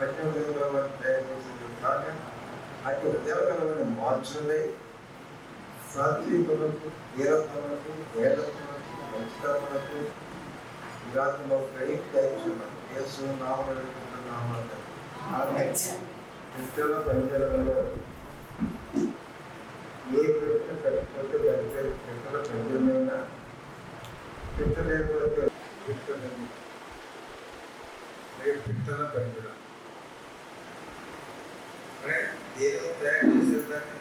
పద్యం హృదయంలో తయారు చేసేది కాక అటు హృదయంలో మార్చులై సాత్వికులకు, వీరత్వములకు, వేదత్వములకు, మంచితనములకు విరాతము దయచున్నాను. యేసు నామములో వేడుకుంటున్నాము. ఆమేన్. క్రిస్తులో పనిచేయడంలో ఏ ప్రశ్న పెట్టకపోతే దాని పేరు క్రిస్తుల పద్యమైన క్రిస్తు లేకపోతే క్రిస్తులని క్రిస్తుల పద్యం దేవుడు తయారు చేసేదాన్ని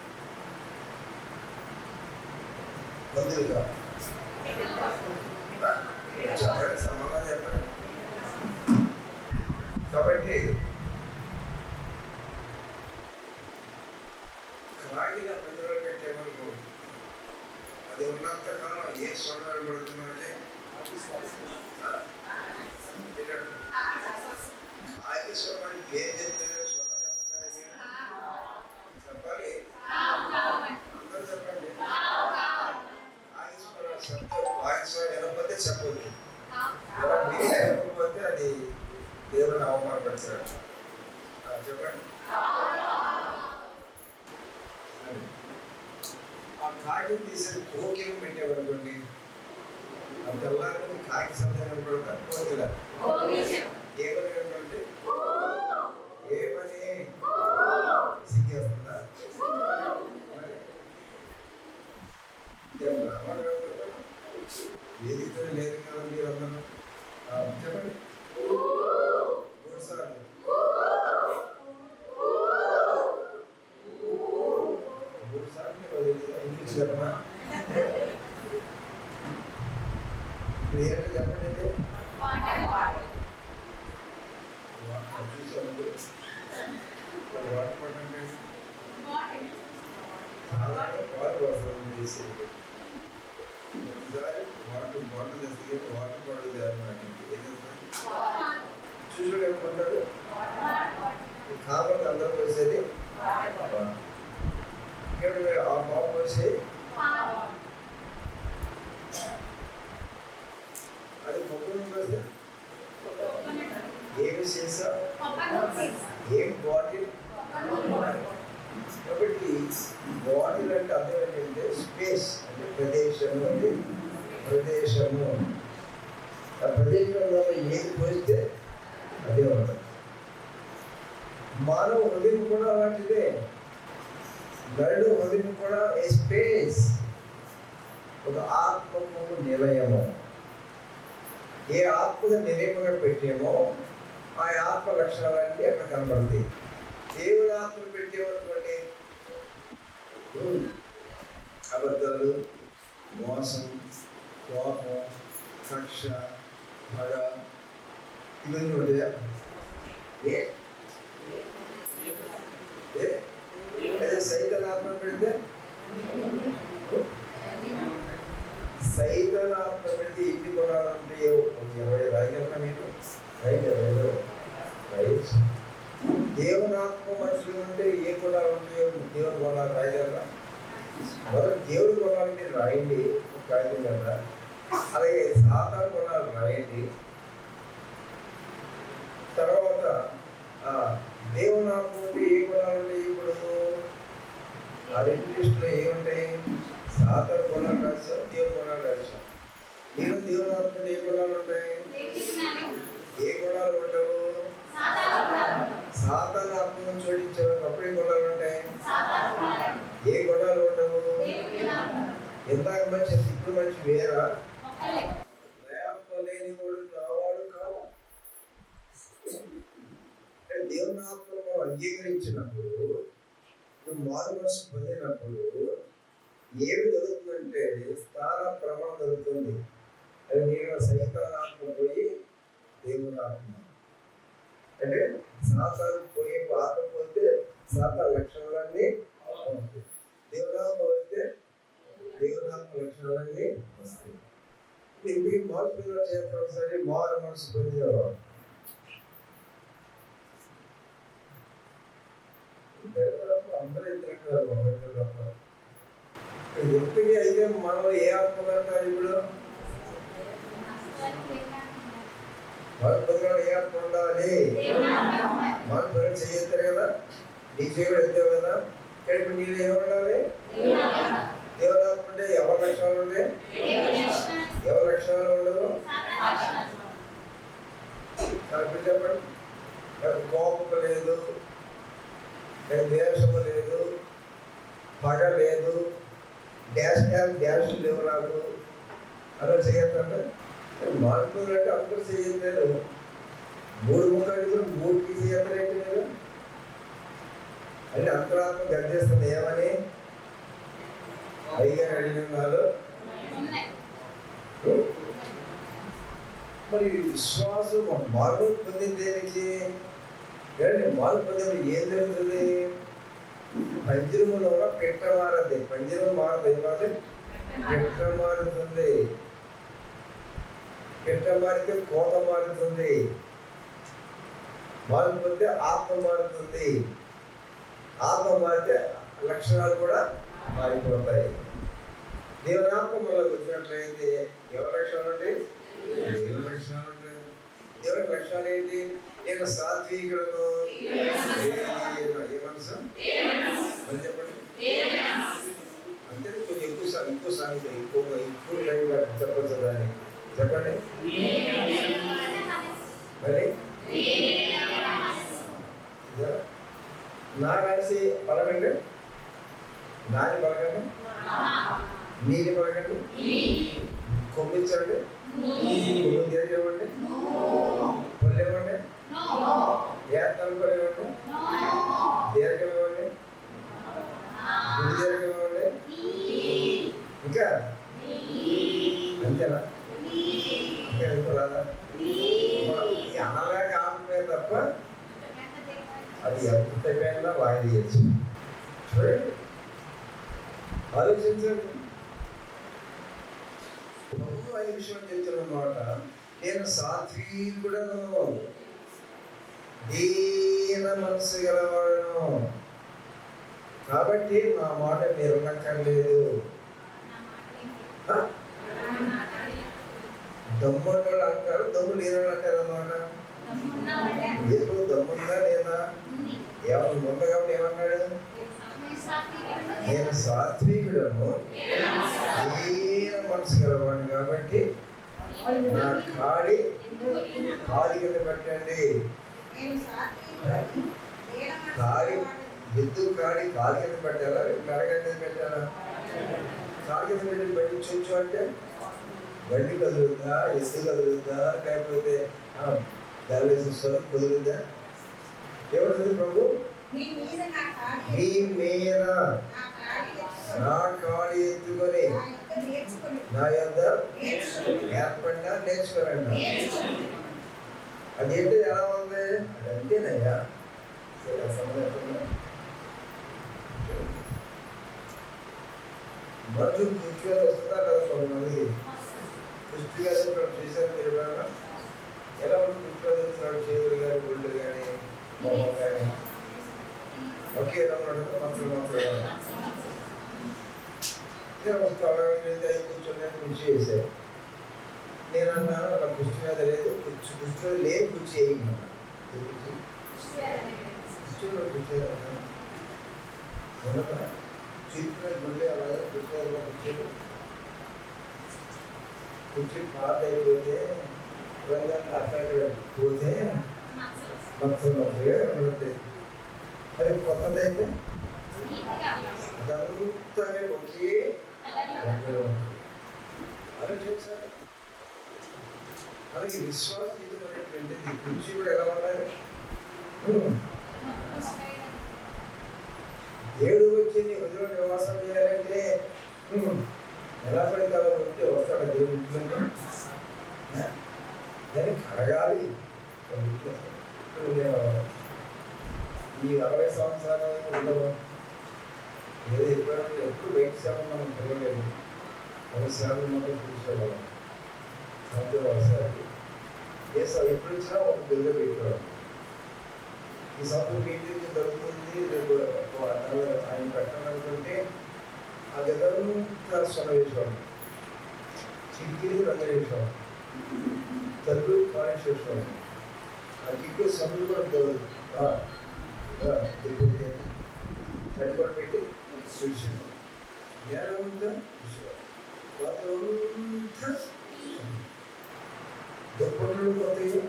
బంధువులుగా చెప్పండి, సమాధానం చెప్పండి. కాబట్టి రాగిన ప్రజలు పెట్టే వరకు అది ఉన్నంత కాలం ఏ స్వర్ణాలు పడుతున్నారంటే ఆగి స్వర్ణానికి ఏం చెప్తారో స్వర్ణ చెప్పాలి. అందరూ చెప్పండి. వినకపోతే చెప్పదు. వినకపోతే అది దేవుని అవమానపరిచాడు. చెప్పండి. ఆ కాకి తీసేది కోకిలు పెట్టేవాడుకోండి. ఆ తెల్లారి కాకి సంతానం కూడా కోకిల ఏమని ఏ పని సిగ్గేస్తుందా? వేదికతో లేదు కదా మీరు అందరూ చెప్పండి. 3 సార్లు ఇంగ్లీష్ చెప్పమా? ఏంటో చెప్పండి. వాటర్ వస్తుంది చేసేది వాటర్ బాటిల్ చేస్తే వాటర్ బాటిల్ చూసుడు ఏమంటారు? కాబట్టి అందరూ పోసేది ఆ బాబు పోసి అది మొక్కలు పోస్తే ఏమి చేసా ఏం బాటిల్. కాబట్టి బాటిల్ అంటే అర్థం ఏంటంటే స్పేస్ అంటే ప్రదేశము. అంటే ప్రదేశము. ఆ ప్రదేశంలో ఏది పోస్తే అదే ఉంటుంది. మానవ హృదయం కూడా అలాంటిదే. గరుడు హృదయం కూడా ఏ స్పేస్, ఒక ఆత్మకు నిలయము. ఏ ఆత్మను నిలయముగా పెట్టేమో ఆ ఆత్మ లక్షణాలన్నీ అక్కడ కనబడతాయి. దేవుడు ఆత్మను పెట్టేవనుకోండి అబద్ధాలు, మోసం, కోపం, కక్ష, పగ ఇవన్నీ ఉంటాయా? సైతాన్ ఆత్మ పెడితే ఇంటి కొనాలంటే 20 రాయగలరా మీరు? దేవుని ఆత్మ మనుషులు ఉంటే ఏ కొనాలు ఉంటాయో దేవుని కొనాలు రాయగలరా? మొదటి దేవుడి కొనాలు మీరు రాయండి కాగితం కదా. అలాగే సాతాను కొనాలు రాయండి. తర్వాత దేవుని ఆత్మ ఉంటే ఏ కొనాలు ఉంటాయి? ఇప్పుడు ఆ రెండు లిస్టులో ఏముంటాయి? సాతాను కొనాలు రాశారు, దేవుని కొనాలు రాశారు. నేను దేవుని ఆత్మ ఏ కొనాలు ఉంటాయి? ఏ కొనాలు ఉండవు? సాతాను ఆత్మను జోడించారు అప్పుడే కొనాలు ఉంటాయి. ఏ కొనాలు ఉండవు? ఎందాక మంచి ఇప్పుడు మంచి వేరా లేని వాడు నావాడు కావు. దేవుని ఆత్మను మనం అంగీకరించినప్పుడు, మారు మనసు పొందినప్పుడు ఏమి జరుగుతుందంటే స్థాన ప్రమాణం జరుగుతుంది. అది నేను సైతాన్ ఆత్మ పోయి దేవుని ఆత్మ అంటే సాతాను పోయి ఆత్మ పోతే సాతాన్ లక్షణాలన్నీ వస్తాయి. దేవునాత్మ అయితే దేవునాత్మ లక్షణాలన్నీ వస్తాయి. మీకు మార్పు చేస్తాం సరే మారు మనసు పొందేవారు అందరూ ఎప్పటికీ అయితే మనలో ఏ ఆత్మ అంటారు? ఇప్పుడు ఏ ఆత్మ ఉండాలి? మార్పు చేయొద్దు కదా, నీ చేయడం ఎత్తావు కదా. ఇప్పుడు నీళ్ళు ఏముండాలి? దేవుడాత్మ ఉంటే ఎవరి లక్షణాలు ఉంటే ఎవరి లక్షణాలు ఉండదు? ఇప్పుడు చెప్పండి. కోపం లేదు, ద్వేషము లేదు, పగ లేదు, డ్యాష్ లేవు నాకు అలా చేయొద్దంటే మార్పు అంటే అందరూ చేయలేదు. 3 ముక్కలు 3కి చేయలేదు మీరు అంటే అంతరాత్మ గర్జిస్తుంది. ఏమని అయ్యా అడిగినారు. మరి విశ్వాసం మార్పు పొందింది దేనికి? మార్పు పొందినప్పుడు ఏం జరుగుతుంది? పంజరములో పెట్ట మారది. పంజరం మారదు, ఏమాది పెట్ట మారుతుంది. పెట్ట మారితే కోత మారుతుంది. మార్పు పొందితే ఆత్మ మారుతుంది. ఆత్మ మారితే లక్షణాలు కూడా మారిపోతాయి. దేవుని ఆత్మ మనకు వచ్చినట్లయితే ఎవరి లక్షణాలు ఉంటాయి? దేవుని లక్షణాలు ఉంటాయి. దేవుని లక్షణాలు ఏంటి? నేను సాత్వికులను. ఏ మనసు అని చెప్పండి. అంటే కొంచెం ఎక్కువ సాంగ్ ఎక్కువ చెప్పచ్చు దాన్ని చెప్పండి. మరి నా కలిసి పలకండి, నాని పలకండి, నీని పలకండి, కొమ్మించండి, కొమ్మి తీరనివ్వండి, పొల్లివ్వండి, ఏత్తాలు పొల్లివ్వండి, దీర్ఘం ఇవ్వండి, గుడి దీర్ఘం ఇవ్వండి, ఇంకా అంతేనా? ఇంకా ఎందుకు రాదా? అనలేక ఆపే తప్ప అది ఎంత పేరుగా వాయిదా చేయొచ్చు. చూడండి, ఆలోచించండి. ప్రభు అనే విషయం చెప్తున్నమాట. నేను సాత్వికుడను, దీన మనసు గలవాడను, కాబట్టి నా మాట మీరు వినక్కర్లేదు. దమ్ముడు అంటారు, దమ్ము లేని అంటారు అన్నమాట. ఎప్పుడు దమ్ముందా లేదా? ఏమన్నా ఉంది కాబట్టి ఏమన్నాడు? నేను సాత్వికుడను, దీన మనసు గలవాడిని, కాబట్టి నా కాడి కింద పెట్టండి. కాడి ఎద్దు కాడి కాలి కింద పెట్టాలా? మెడగ కింద పెట్టాలా? కాలి కింద పెట్టి బయట చూచు అంటే బండి కదులుద్దా, ఎద్దు కదులుద్దా, లేకపోతే దళిత కుదురుద్దా? ఏమవుతుంది ప్రభు? మీ మీద నా కాడి ఎత్తుకొని నా యొద్ద ఏర్పడినా నేర్చుకోరండి. అదేంటి ఎలా ఉంది? అది అంతేనయ్యా. మనుషులు దృష్టిగా వస్తున్నారు కదా కొంతమంది. దృష్టిగా చేశారు మీరు ఎలా ఉంటుంది? దృష్టిగా చూస్తున్నాడు, చేతులు కానీ గుళ్ళు కానీ మొహం కానీ ఒకే రమ్మడు మంత్రులు కూర్చొని కృషి చేశారు. నేను అన్నాను అలా కృషి మీద లేదు, కృషిలో లేదు, కృషి చేయమన్నా. కృషిలో కృషి చీపున గుళ్ళే అలాగే కృషి కృషి పాత అయిపోతే అక్కడ పోతే మంత్రులు ఉంటుంది. మరి కొత్తదైతే అదంతా ఒకే ఆలోచించాలి. అలాగే విశ్వాసమైనటువంటిది కృషి కూడా ఎలా ఉండాలి? దేవుడు వచ్చి నీ హృదయంలో నివాసం చేయాలంటే ఎలా పడితే అలా ఉంటే వస్తాడు దేవుడు ఇంట్లో. దాన్ని కడగాలి. ఈ 40 సంవత్సరాలు ఉండవు. ఏదో ఎప్పుడు బయట సేవలు మనం తిరగలేదు. ఒక సేవలు మాత్రం చూసేవాళ్ళం. అంతే ఒకసారి ఏ సార్ ఎప్పుడు ఇచ్చినా ఒక బిల్లు పెట్టేవాళ్ళం. ఈ సంవత్సరం మీటింగ్ జరుగుతుంది, రేపు ఆయన పెట్టాలనుకుంటే ఆ గదంతా సొన వేసేవాళ్ళం, చిక్కిలు రంగు వేసేవాళ్ళం, తల్లు కాలేజ్ చేసేవాళ్ళం. ఆ కిక్కు సబ్బులు కూడా తడి కూడా పెట్టి చూసాను. జ్ఞానమంతా దుప్పట్లు కొత్తయ్యే,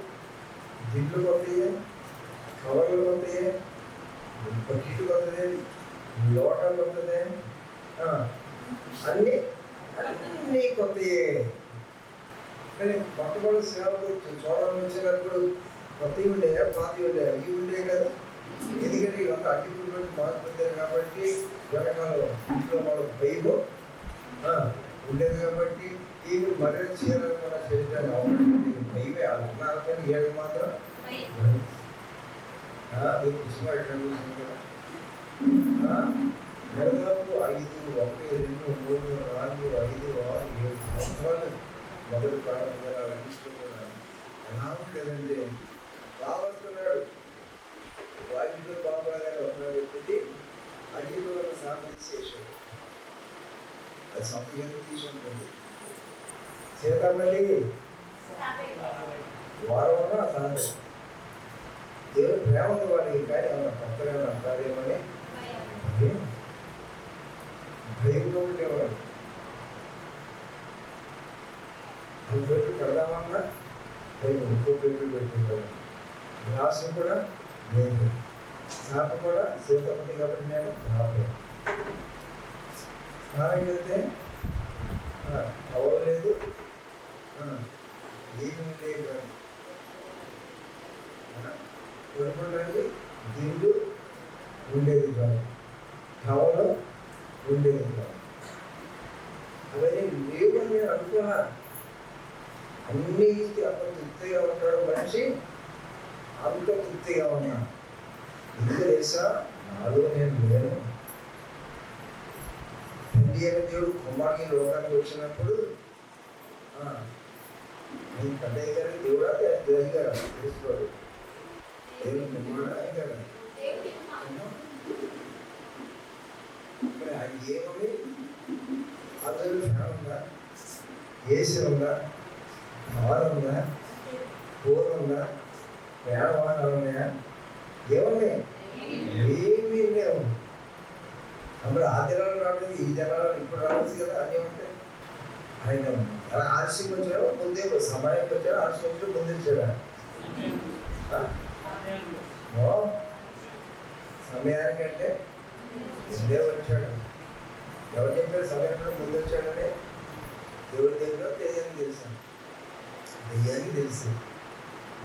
దిండ్లు కొత్తయ్యే, కవర్లు కొత్తయ్యే, బకెట్లు కొత్తదే, లోట కొత్తదే, అన్నీ అన్నీ కొత్తయే. కానీ మొట్టమొదటి సేవలు చూడాలని వచ్చినప్పుడు కొత్తవి ఉండేయా, పాతవి ఉండేయా? ఇవి ఉండే కదా. ఎందుకంటే ఇవంతా అడ్డిపుడు మార్పుతారు కాబట్టి వెనకాలం ఇంట్లో వాళ్ళ భయము ఉండేది కాబట్టి ఇవి మర్యాద చేయాలని మన శరీరాన్ని అవన్నీ భయమే అన్నారు. కానీ ఏడు మాత్రం దాదాపు 5, 1, 2, 3, 4, 5, 6, 7 సంవత్సరాలు మొదటి ప్రారంభంగా అనిపిస్తున్నాను. ఎలా ఉండేదంటే బాగున్నాడు వాటితో బాబాగానే ఒక వ్యక్తి అగ్గిలో సాధన చేశాడు. అది సంతకం తీసుకుంటుంది. సీతామల్లి వారం సాధన దేవుడు ప్రేమ వాడికి కానీ ఏమన్నా కొత్తగా అంటారేమని భయంతో ఉండేవాడు. అది పెట్టి పెడదామన్నా భయం, ఇంకో పెట్టి పెట్టుకుంటాడు. గ్లాసు కూడా నేను శాప కూడా సీతపతి కాబట్టి నేను రాలేదు. స్నానం చేస్తే అవ్వలేదు, ఏమి లేదు. కొనుక్కోవడానికి దిండు ఉండేది కాదు, టవలు ఉండేది కాదు. అవన్నీ లేవని నేను అనుకున్నా. అన్నీ అంత తృప్తిగా ఉంటాడు మనిషి, అంత తృప్తిగా ఉన్నా. ఎందుకు తెలుసా? నాలో నేను లేను. తండ్రి అయిన దేవుడు కుమారుని లోకానికి వచ్చినప్పుడు నేను పెద్దయ్య గారి దేవుడా గారు తెలుసుకోడు. ఆయన ఏమని అతను ఫ్యాన్ ఉందా, ఏసీ ఉందా, కారు ఉందా, కూర ఉందా, పేడవాహనాలు ఉన్నాయా? ఏమున్నాయి? ఏమీ లేవు. అప్పుడు ఆ జనాలు రావడానికి ఈ జనాలు ఇప్పుడు రావచ్చు కదా, అన్నీ ఉంటాయి. ఆయన ఎలా ఆలస్యం వచ్చాడో ముందే, సమయానికి వచ్చాడో ఆలస్యం వచ్చాడో ముందు వచ్చాడా? సమయానికంటే ముందే వచ్చాడు. ఎవరు చెప్పారు సమయంలో ముందు వచ్చాడని? దేవుడి దగ్గర దెయ్యానికి తెలుసు. దెయ్యానికి తెలుసు.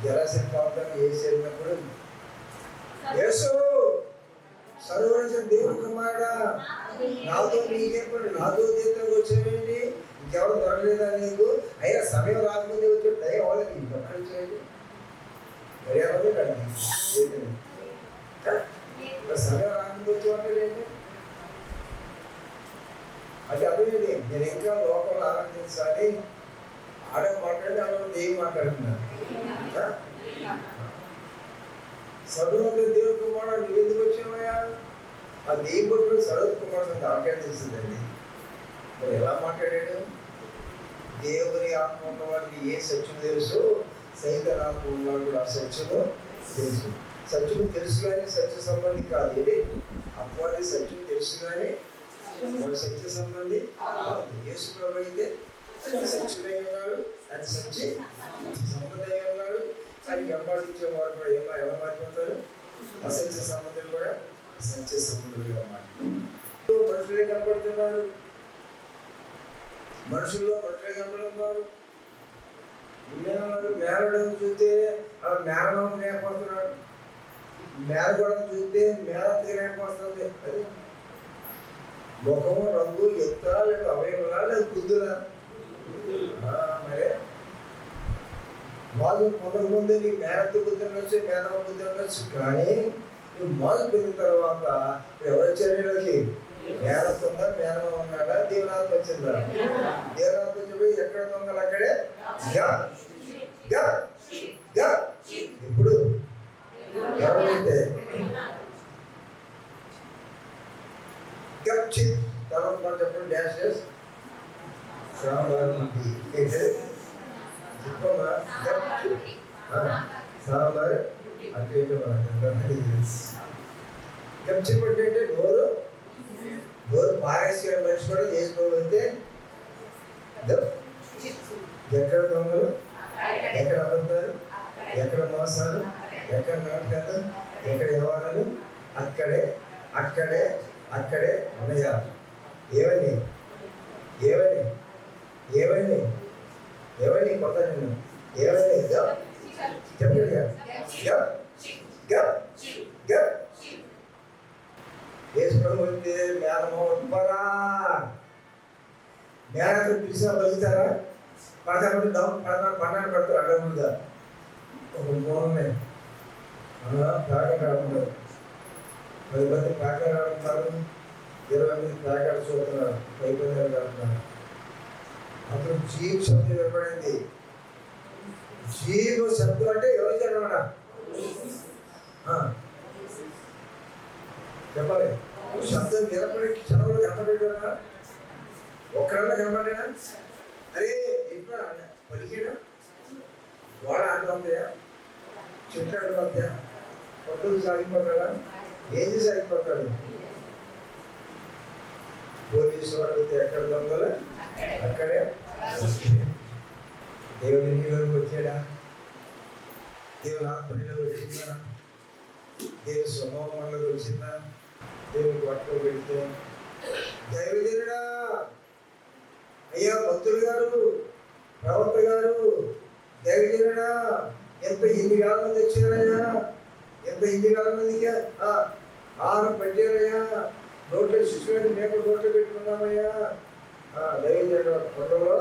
జరాసన ప్రాంతాన్ని వేసి వెళ్ళినప్పుడు యేసు సర్వోన్నత దేవుడి కుమారుడా, నాతో నీకేప్పుడు నాతో తీర్థంగా వచ్చేవేంటి? ఇంకెవరు దొరకలేదా నీకు? అయినా సమయం రాకముందే వచ్చాడు. దయ వాళ్ళకి ఇంకొకటి వచ్చేయండి. సమయం రాకముందు వచ్చేవాళ్ళేంటి అంటే అదేంటి? నేను ఇంకా లోపల ఆనందించాలి. ఆడ మాట్లాడి ఆడ దెయ్యం మాట్లాడుతున్నాను. సర్వోన్నత దేవుడి కుమారుడు నువ్వు ఎందుకు వచ్చావయ్యా? ఆ దెయ్యం కొట్టుకుని సర్వోన్నత కుమారుడు దానికే తెలిసిందండి. మరి ఎలా మాట్లాడాడు? దేవుని ఆత్మ ఉన్న వారికి ఏ సత్యం తెలుసు, సైతం ఆత్మ ఉన్నవాడు కూడా ఆ సత్యము తెలుసు. సత్యము తెలుసు కానీ సత్య సంబంధి కాదు. ఇది అపవాది సత్యం తెలుసు కానీ సత్య సంబంధి యేసు ప్రభు అయితే సత్యుడై ఉన్నాడు, అది సత్య సంబంధి ఉన్నాడు. కానీ వెంబాడించే వారు కూడా ఎవరు మాట్లాడతారు? అసత్య సంబంధులు కూడా సత్య సంబంధులుగా మాట్లాడుతారు. మనుషులే కనపడుతున్నారు, మనుషుల్లో మనుషులే కనపడుతున్నారు. మేనడం చూస్తే అలా మేనడం నేర్పడుతున్నాడు, మేనగొడం చూస్తే మేనత్తి నేర్పడుతుంది. అది ముఖము రంగు ఎత్తా లేదు, అవయవలా లేదు, బుద్ధులా? మరే వాళ్ళు పొందక ముందే నీకు మేనత్తి బుద్ధి ఉండొచ్చు, మేనవ బుద్ధి ఉండొచ్చు. కానీ నువ్వు మొదలు పెరిగిన తర్వాత ఎవరి చర్యలకి మేనత్తి ఉందా, మేనవ ఉన్నాడా, దీవనాత్మ వచ్చిందా? దీవనాత్మ వచ్చిపోయి ఎక్కడ దొంగలు అక్కడే ఇప్పుడు ఎవరైతే తర్వాత మనం చెప్పండి డ్యాన్స్ చేసి సాంబార్ సాంబార్ చెప్పంటే నోరు పారేసిన మనిషి కూడా చేసుకోగలిగితే ఎక్కడ దొంగలు, ఎక్కడ అబద్ధాలు, ఎక్కడ మోసాలు, ఎక్కడ నాటకాలు, ఎక్కడ వ్యవహారాలు అక్కడే అక్కడే అక్కడే ఉన్నాయా? ఏమని ఏమని ఏమని ఏమని కొత్త నేను ఏమని చెప్పండి. వేసుకొని వస్తే మేనమోపరా మేనకు పిలిచినా బతుకుతారా? పడతాడు పన్నాడు పడతారు అడ్డముందా ఒక మూలమే ప్యాకెట్ ఆడుతున్నారు. 10 మంది ప్యాకెట్ ఆడుతున్నారు, 20 మంది ప్యాకెట్ చూస్తున్నారు, 10 మంది ఆడుతున్నారు. అప్పుడు జీప్ శబ్దం వినపడింది. జీపు శబ్దం అంటే ఎవరు చెప్పమన్నా చెప్పాలి. శబ్దం వినపడి క్షణంలో కనపడేటా? ఒక్కడన్నా కనపడేనా? అరే ఎప్పుడు పలికేనా? గోడ ఆడుతుందా? చెట్టు ఆడుతుందా? పట్టుకు సాగిపోతాడా? ఏం చేసి సాగిపోతాడు? పోలీసు వాళ్ళు ఎక్కడ దొంగలు అక్కడే. దేవుని నీలోకి వచ్చాడా? దేవుని ఆత్మలోకి వచ్చిందా? దేవుని స్వభావంలోకి వచ్చిందా? దేవుని పట్టుకు పెడితే దైవజనుడా, అయ్యా భక్తులు గారు, ప్రవక్త గారు, దైవజనుడా, ఎన్ని వేల మంది వచ్చారయ్యా, ఎన్ని వేల మందికి ఆహారం పెట్టారయ్యా, నోట్లో శిశువుని మేము నోట్లో పెట్టుకున్నామయ్యా. దైవజనుడు కొండలో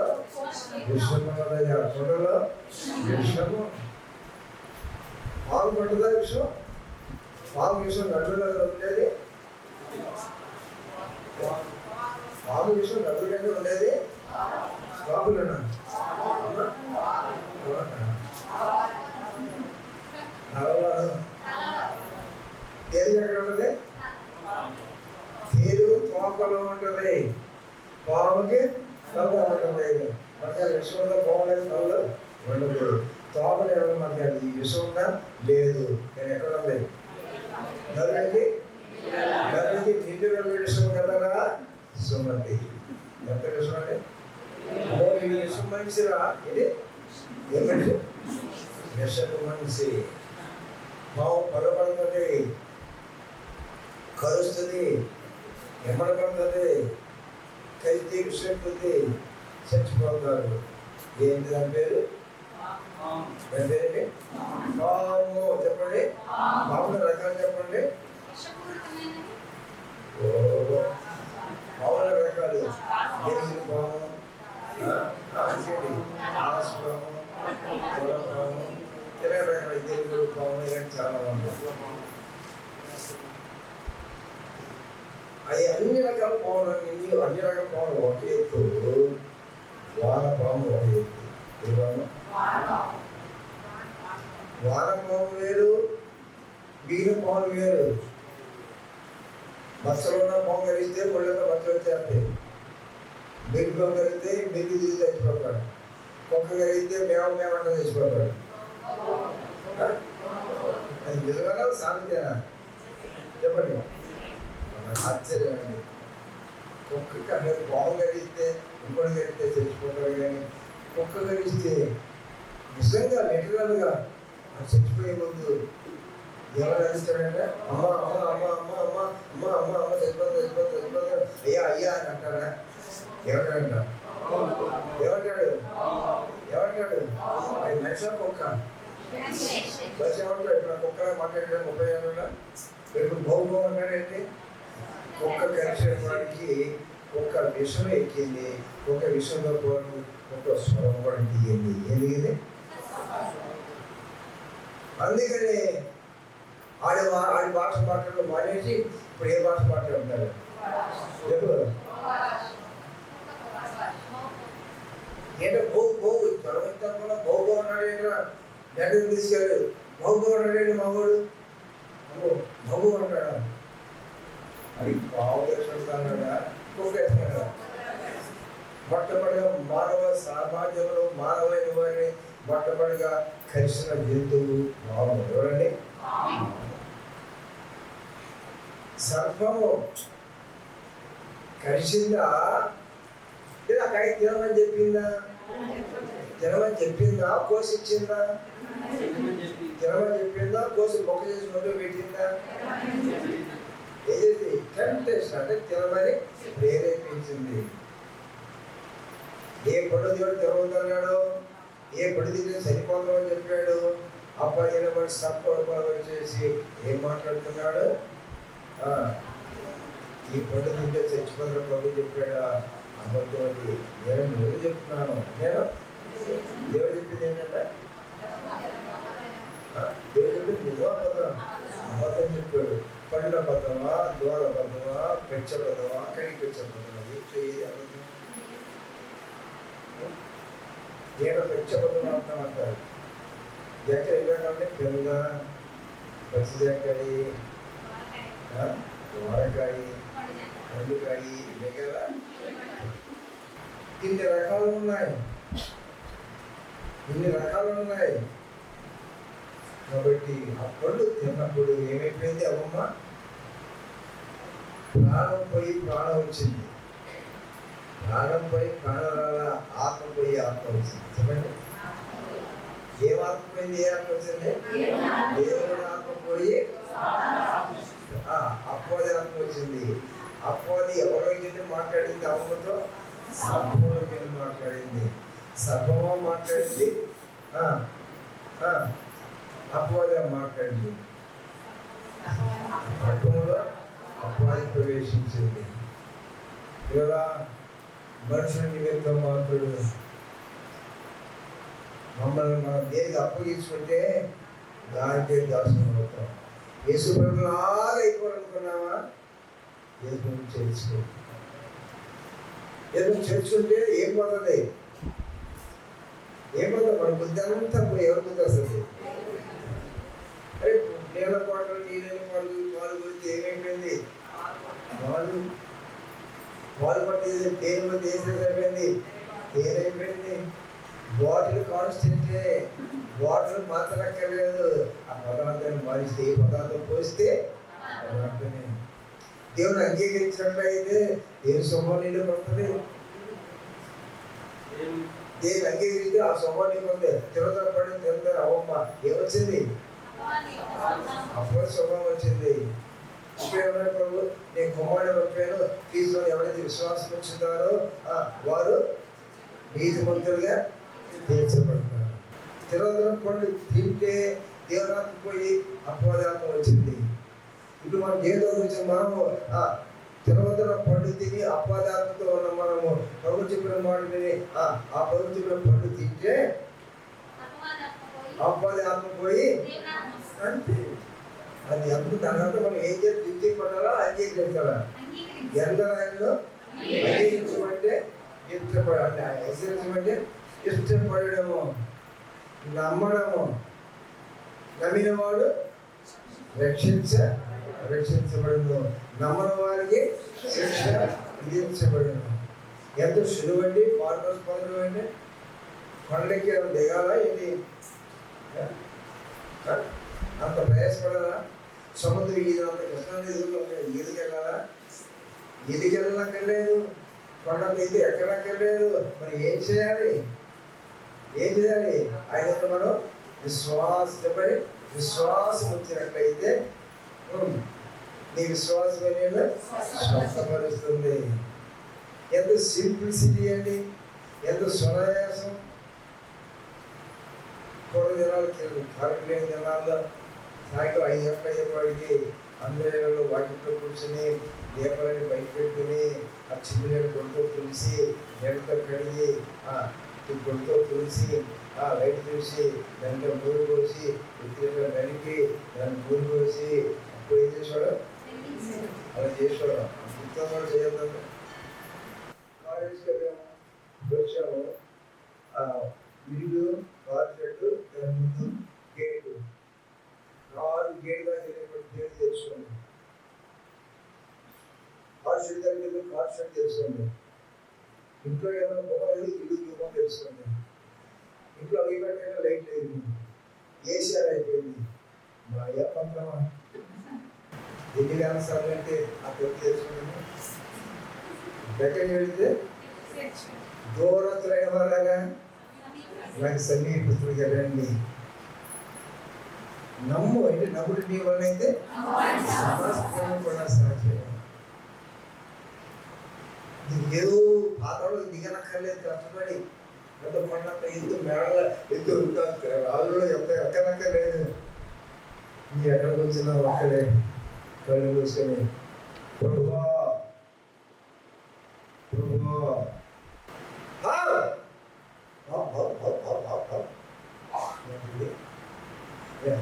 విషము ఉన్నదయ్యా, కొండలో విషము. పాము పట్టుదా విషయం? పాము విషయం నడులో ఉండేది, పాము విషయం నడులో ఉండేది. బాబులన్నా తేలు ఎక్కడ ఉంటుంది? తేలు తోకలో ఉంటుంది, పాముకి తల ఉంటుంది. మనకి విషయంలో పోవలేదు, తల్లు ఉండదు. తోకలు ఎవరు మనకి అది విషం ఉందా? లేదు. నేను ఎక్కడ ఉంది? నరుడికి నిండు విషయం కదా సుమతి. ఎంత విషయం అండి? విషం మనిషిరా. ఇది ఏ మనిషి? విషపు మనిషి. పాము పొలపడుతుంది, కరుస్తుంది, ఎమ్మడపడుతుంది, కైతే విషస్తుంది, చచ్చిపోతారు. ఏంటి దాని పేరు? దాని పేరేంటి? పాము. చెప్పండి, పాముల రకాలు చెప్పండి. పాముల రకాలు ఎనిమిది పాము, ఆస్పాము, పొలపాము, 20 రకాల తెలుగు పాము, ఇలాంటి చాలా ఉన్నాయి. అవి అన్ని రకాల పాములు, అన్ని రకాల పాములు ఒక ఎత్తు, వానపాము ఒక ఎత్తు. వానపాము వేరు, వీణ పాము వేరు. బస్సులో ఉన్న పాము కలిస్తే ఒళ్ళంతా బస్సులు వచ్చేస్తాయి. మెరుగు కలిగితే మెరుగు తీసి చచ్చిపోతాడు. కుక్క కలిగితే మేమంతా చచ్చిపోతాడు. అది నిజంగా సాధ్యమేనా? చెప్పండి. ఆశ్చర్యం అండి. కుక్కకి అంటే పాము కలిగితే ఇంకోటి కలిగితే చచ్చిపోతాడు, కానీ కుక్క కలిగితే నిజంగా లిటరల్గా చచ్చిపోయే ముందు ఎవరు అనిస్తాడంటే అమ్మ అమ్మ అమ్మ అమ్మ అమ్మ అమ్మ అమ్మ అమ్మ చచ్చిపోతాడు అయ్యా అయ్యా అని అంటారా? ఎవరంట? ఏమంటాడు? అది మనిషి కుక్క. బస్ ఏమంటాడు? ఇప్పుడు కుక్క మాట్లాడాడు 30 ఏళ్ళ ఇప్పుడు బహుభవం అంటాడేంటి? కుక్క కలిసేవాడికి ఒక విషం ఎక్కింది, ఒక విషంలో పోను, ఒక స్వరం కూడా దిగింది. ఎందుకంది? అందుకని ఆడి భాష మాట్లాడడం మానేసి ఇప్పుడు ఏ భాష మాట్లాడుతున్నారు? ఏంటో బహు జ్వరం ఇస్తాను కూడా బహు అన్నాడు. ఏంటో నెగటివ్ తీసుకెళ్ళాడు. బహు అన్నాడు మగోడు, బహు అంటాడా? అది పావు వేసుకుంటాడా, కుక్క వేసుకుంటాడా? మొట్టమొదటిగా మానవ సమాజంలో మానవైన వారిని మొట్టమొదటిగా కలిసిన జంతువు పాము. ఎవరండి? సర్పము కరిచిందా లేదా కాయ తినమని చెప్పిందా? తినమని చెప్పిందా? కోసిచ్చిందా? తినమని చెప్పిందా? కోసి మొక్క చేసి నోట్లో పెట్టిందా? ఏది టెంప్టేషన్ అంటే తినమని ప్రేరేపించింది. ఏ పండు దేవుడు తినవద్దన్నాడు, ఏ పండు తింటే సరిపోతామని చెప్పాడు. అబ్బాయి సర్ప వచ్చేసి ఏం మాట్లాడుతున్నాడు? ఈ పండు తింటే చచ్చిపోతారు ప్రభు చెప్పాడా? అబద్ధం. నేను నువ్వు చెప్తున్నాను. నేను దేవుడు చెప్పింది ఏంటంటే దేవుడు చెప్పింది నిజం అబద్ధం? అబద్ధం చెప్పాడు. పండ్ల బద్దమా, దూర బద్దమా, పెచ్చ బద్దమా, కడిగి పెచ్చ బద్దమా? ఏది అబద్ధం? నేను పెచ్చ బద్దం అంటారు. ఎక్కడ వెళ్ళాలంటే పిల్ల, పచ్చిదెక్కడి, వారకాయ, పండుకాయ ఇవే కదా. ఇన్ని రకాలు ఉన్నాయి. కాబట్టి ఆ పళ్ళు తిన్నప్పుడు ఏమైపోయింది? అమ్మమ్మ ప్రాణం పోయి ప్రాణం వచ్చింది. ప్రాణం పోయి ప్రాణం రాలా, ఆత్మ పోయి ఆత్మ వచ్చింది. చెప్పండి, ఏం ఆత్మ పోయింది? ఏ ఆత్మ వచ్చింది? దేవుడు ఆత్మ పోయి అపోది ఆత్మ వచ్చింది. అపోది ఎవరికి మాట్లాడింది? అమ్మతో సర్పంలోకి మాట్లాడింది. సర్పమా మాట్లాడింది, అపోది మాట్లాడింది. సర్పంలో అపోది ప్రవేశించింది. ఇలా మనుషుల నిమిత్తం మాత్రుడు మమ్మల్ని మనం దేనికి అప్పగించుకుంటే దానికే దాసులు అవుతాం. యేసు ప్రభులాగా అయిపోవాలనుకున్నావా? యేసు చేర్చుకో. యేసు చేర్చుకుంటే ఏం పోతుంది? మన బుద్ధి అంతా ఎవరి బుద్ధి వస్తుంది? అరే నీళ్ళ పాటలు, నీళ్ళని పాలు గురించి ఏమైపోయింది? పాలు పట్టేది తేనె బట్టి వేసేది తేనైపోయింది. Bottle కాన్స్టెంటే, bottle మాత్రక్కర్లేదు. ఆ పదార్థాన్ని మారిస్తే ఏ పదార్థం పోస్తే పదార్థమే. దేవుని అంగీకరించినట్లయితే దేవుని స్వభావం నీళ్ళు పడుతుంది. దేవుని అంగీకరిస్తే ఆ స్వభావం నీకు ఉంది. తిరుగుతారు అవమ్మ ఏమొచ్చింది? అప్పుడు స్వభావం వచ్చింది. ఇప్పుడు ప్రభు నేను కుమారుడు పంపాను, తీసులో ఎవరైతే విశ్వాసం ఉంచుతారో వారు నీతిమంతులుగా తీర్చబడతారు. తిరుగుతున్న పండు తింటే దేవునాత్మ పోయి అపవాదాత్మ వచ్చింది. ఇప్పుడు మనం ఏదో గురించి మనము తిరుగుతున్న పండు తిని అపవాదాత్మతో ఉన్న మనము ప్రభు చెప్పిన మాట విని ఆ ప్రభు చెప్పిన పండు తింటే అపవాదాత్మ పోయి అంటే అది ఎందుకు దానికంటే మనం ఏం చేసి నిశ్చయపడాలా, అంగీకరించాలా? ఎందరైనా అంగీకరించమంటే ఇష్టపడాలి, అంగీకరించమంటే ఇష్టపడము, నమ్మడము. నమ్మిన వాడు రక్షించబడను, నమ్మని వారికి శిక్ష విధించబడను. ఎంత సులువండి పాల్గొనడం అంటే కొండలకి దిగాల ఏంటి? అంత ప్రయాసపడాలా? సముద్రం ఈదంత కృష్ణానదిలో ఈదుకెళ్ళాలా? ఈదుకెళ్ళక్కర్లేదు. కొండలు అయితే ఎక్కడక్కర్లేదు. మరి ఏం చేయాలి? ఆయన మనం విశ్వాసం వచ్చినట్లయితే నీ విశ్వాసం స్వస్థపరుస్తుంది. ఎంత సింప్లిసిటీ అండి, ఎంత సునాయాసం. కొన్ని దినాలు కరెక్ట్ లేని దినాల్లో సాయంత్రం 5 గంటల అయ్యేవాడికి అందరూ వాటితో కూర్చొని దీపాలని బయట పెట్టుకుని ఆ చిన్న గొంతుతో తులిసి నీళ్ళతో కడిగి గొంతుతో తులిసి లైట్ చూసి దాంట్లో నూరు పోసి ఉత్తిగా నలిపి దాన్ని నూరు పోసి అప్పుడు ఏం చేసాడు? అలా చేసాడు. ఉత్తరం కూడా చేయొద్దు. కాలేజ్కి వచ్చాము. ఇల్లు కారు చెట్టు, దాని ముందు గేటు. కారు గేటుగా తెలియకుండా గేటు తెలుసుకోండి. కారు షెడ్ దగ్గర కారు షెడ్ తెలుసుకోండి. ఇంట్లో ఏమైనా బొమ్మలు ఇల్లు దీపం తెలుసుకోండి. ఇంట్లో అవి పెట్టైనా లైట్ లేదు, ఏసీఆర్ అయిపోయింది. మా ఏ పంపమా ఎన్ని వేల సార్లు అంటే ఆ తప్పు తెలుసుకున్నాను. ఎక్కడికి వెళితే దూరతులైన వాళ్ళగా నాకు సమీపస్తులుగా రండి. నమ్ము అంటే నమ్ముడు నీ వల్ల అయితే సమస్తము కూడా సాధ్యం. ఏదో పాత్రలో దిగనక్కర్లేదు, కష్టపడి పెద్ద పండంత ఎత్తు మేడల ఎత్తు రాళ్ళలో ఎక్కనక్కర్లేదు. నీ ఎక్కడికి వచ్చినా ఒక్కడే కళ్ళు మూసుకొని ప్రభువా ప్రభువా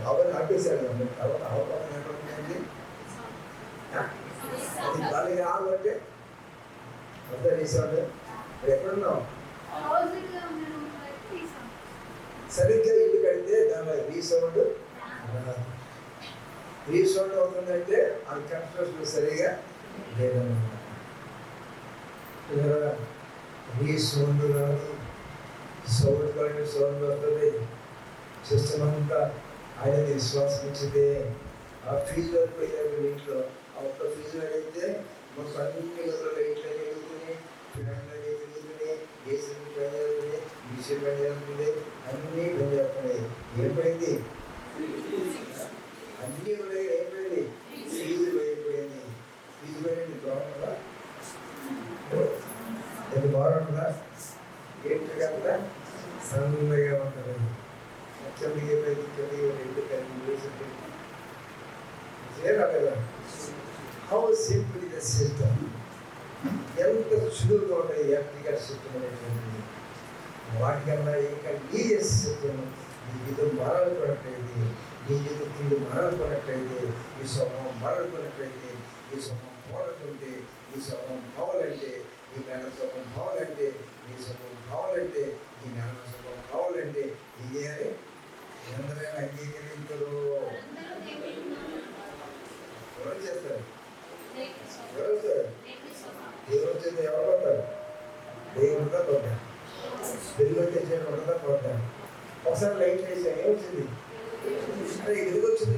అవన్నీ ఆపేశాడు. తర్వాత అవకాశం ఏంటంటే అది రావాలంటే అర్థం చేసాడు. ఎక్కడున్నావు? సరిగ్గా ఇల్లు కడితే దానిలో రీసౌండ్ అవుతుందంటే అది కన్స్ట్రక్షన్ సరిగా లేదన్నమాట. రీసౌండ్ రాదు, సౌండ్ కానీ సౌండ్ వస్తుంది. సిస్టమ్ అంతా ఆయన విశ్వాసం ఇచ్చితే ఆ ఫీజు వరకు అయ్యారు ఇంట్లో. ఆ ఒక్క ఫీజు అయితే మాకు అన్ని లైట్లు జరుగుతున్నాయి, ఫ్యాన్లు జరుగుతున్నాయి, ఏసీలు పని జరుగుతున్నాయి, మిషన్ పని జరుగుతుంది, అన్నీ పని చేస్తున్నాయి. ఏమైంది? అన్నీ ఏమైంది? ఫీజు అయిపోయింది. ఫీజు పోయింది. బాగుంటుందా? అది బాగుంటుందా? ఏంటి కదా సన్నగా ఉంటుంది. హౌ సింపుల్ ద సిస్టమ్, ఎంత సులువుగా ఉంటాయి ఎలక్ట్రికల్ సిస్టమ్ అనేటువంటిది. వాటికన్నా ఇంకా ఈజియస్ సిస్టమ్. నీ జీవితం మారనుకున్నట్లయితే, నీ జీవితం మారనుకున్నట్లయితే, ఈ స్వభావం మారనుకున్నట్లయితే, ఈ స్వభావం పోవాలంటే, ఈ స్వభావం కావాలంటే, ఈ నెల స్వభావం కావాలంటే, ఈ స్వభావం కావాలంటే, ఈ నెల స్వభావం కావాలంటే ఇదే ఎందరైనా అంగీకరించరు. ఎవరు చేస్తారు? దేవుడు వచ్చేది ఎవరు పడతారు? దేవుడిగా పడ్డారు. తెలుగు వచ్చేసాడు ఉండదా పడ్డారు. ఒకసారి లైట్ వేసాను, ఏమొచ్చింది? ఎదుగు వచ్చింది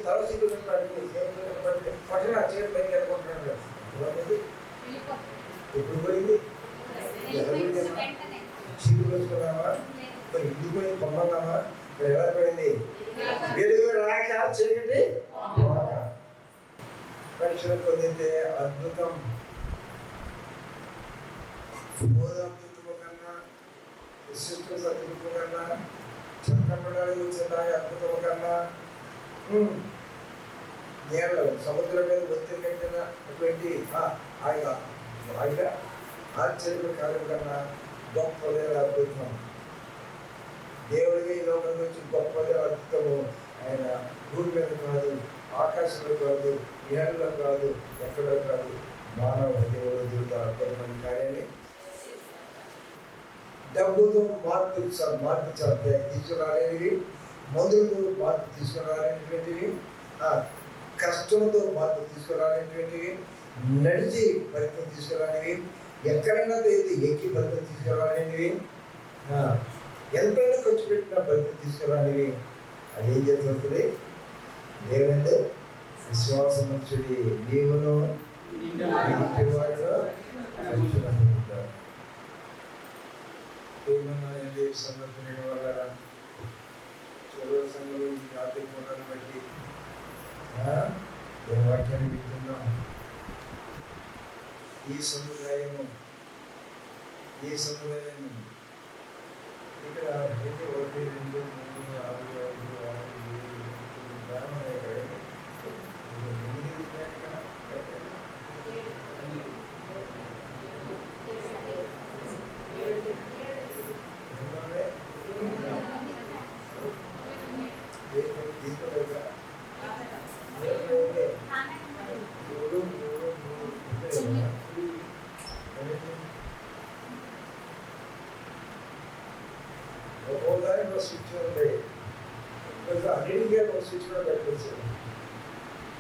తల సీట్లు పట్టిన చీర పైకి అనుకుంటున్నాడు. ఎప్పుడు పోయింది? చీట్లు వేసుకున్నావా? మరి ఇంటికి పోయి పొమ్మన్నావా? ఎలా పడింది? వెలుగు రాక చీకటి పరీక్షలు పొందితే అద్భుతం. అద్భుతము కన్నా, విశిష్ట సద్భుతము కన్నా, చక్రపడాలి వచ్చిన అద్భుతము కన్నా, నేను సముద్రం మీద ఒత్తిడి కట్టినటువంటి ఆయన ఆశ్చర్య కార్యం కన్నా గొప్పదే అద్భుతం. దేవుడికి ఈ లోకం నుంచి గొప్పదే అద్భుతము. ఆయన భూమి మీద కాదు, ఆకాశంలో కాదు, నేలలో కాదు, ఎక్కడో కాదు, మానవ దేవుడు జీవిత అద్భుతమైన కార్యాన్ని డబ్బుతో మార్పు తీసుకురాలేనివి, మందులతో మార్పు తీసుకురాలేనటువంటివి, కష్టంతో మార్పు తీసుకురాలేనటువంటివి, నడిచి ఫలితం తీసుకురానివి, ఎక్కడైనా ఎక్కి ఫలితం తీసుకురాలేనివి, ఎంతైనా ఖర్చు పెట్టిన ఫలితం తీసుకురానివి. అది ఏం చేస్తుంది? దేవుడంటే విశ్వాసముంచుడి, నీవును సందర్భమైన వల్ల చదువు సంఘంలో ఈ ఆర్థిక మూలాన్ని బట్టి వాక్యాన్ని వింటున్నాం. ఈ సముదాయము ఇక్కడ 1, 2, 3, 4, 5, 6, 7, స్విచ్ ఉంది. అన్నింటికీ ఒక స్విచ్ కూడా పెట్టేసాడు